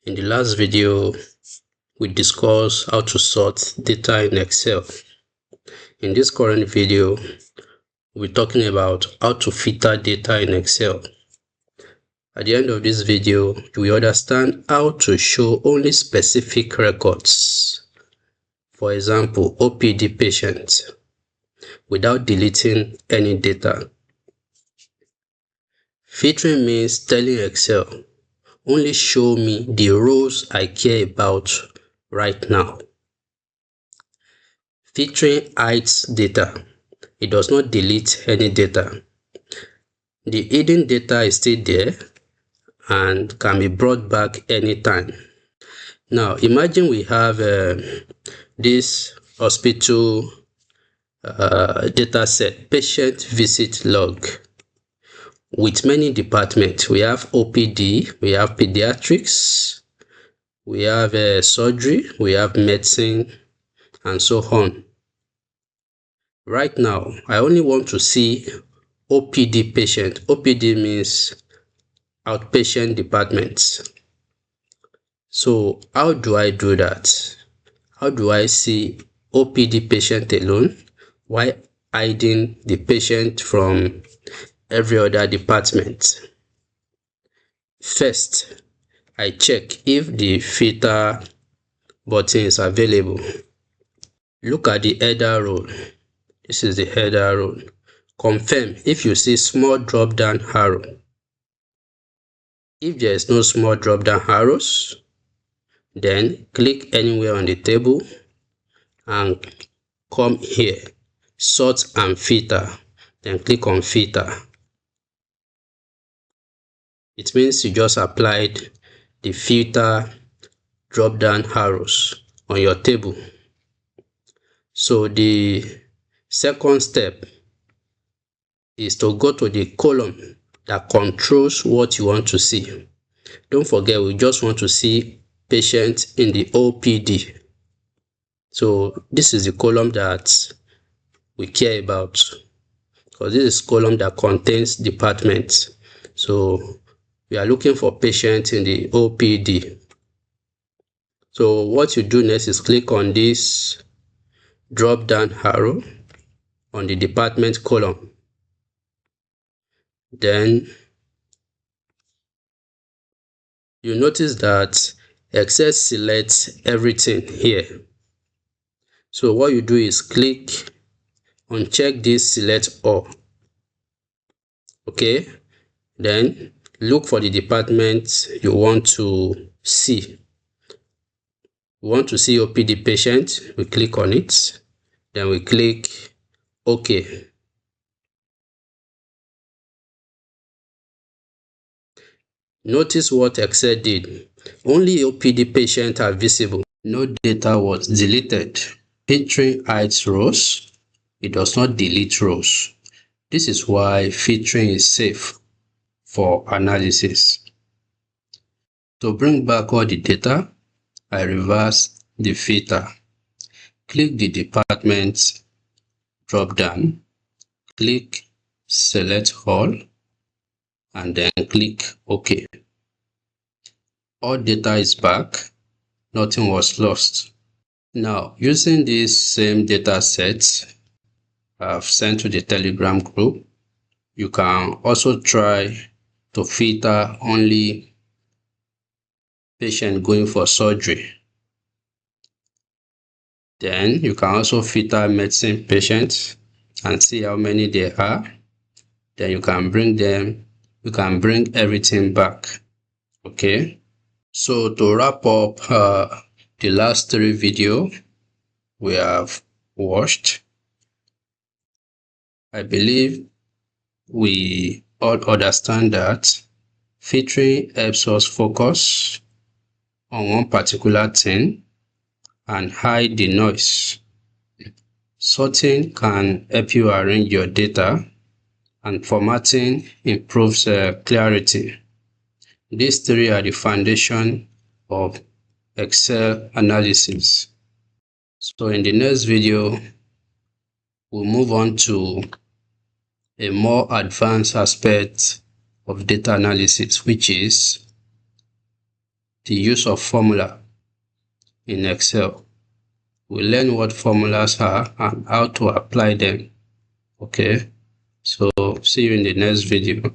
In the last video, we discussed how to sort data in Excel. In this current video, we're talking about how to filter data in Excel. At the end of this video, you will understand how to show only specific records. For example, OPD patient, without deleting any data. Filtering means telling Excel, only show me the rows I care about right now. Filtering hides data. It does not delete any data. The hidden data is still there and can be brought back anytime. Now, imagine we have this hospital data set, patient visit log, with many departments. We have OPD, we have pediatrics, we have surgery, we have medicine, and so on. Right now, I only want to see OPD patient. OPD means outpatient departments. So how do I do that? How do I see OPD patient alone while hiding the patient from every other department? First, I check if the filter button is available. Look at the header row. This is the header row. Confirm if you see small drop down arrow. If there is no small drop down arrows, then click anywhere on the table and come here, sort and filter, then click on filter. It means you just applied the filter drop down arrows on your table. So the second step is to go to the column that controls what you want to see. Don't forget, we just want to see patient in the OPD. So this is the column that we care about, because this is column that contains departments. So we are looking for patient in the OPD. So what you do next is click on this drop down arrow on the department column. Then you notice that Excel selects everything here. So what you do is click on check this select all. Okay, then look for the department you want to see. We want to see OPD patient, we click on it, then we click OK. Notice what Excel did. Only OPD patients are visible. No data was deleted. Filtering hides rows. It does not delete rows. This is why filtering is safe for analysis. To bring back all the data, I reverse the filter. Click the department drop down, click select all, and then click OK. All data is back, nothing was lost. Now, using this same data set I've sent to the Telegram group, you can also try to filter only patient going for surgery. Then you can also filter medicine patients and see how many there are. Then you can bring everything back. Okay, so to wrap up the last 3 videos we have watched, I believe we all understand that filtering helps us focus on one particular thing and hide the noise. Sorting can help you arrange your data, and formatting improves clarity. These 3 are the foundation of Excel analysis. So in the next video, we'll move on to a more advanced aspect of data analysis, which is the use of formula in Excel. We'll learn what formulas are and how to apply them. Okay, so see you in the next video.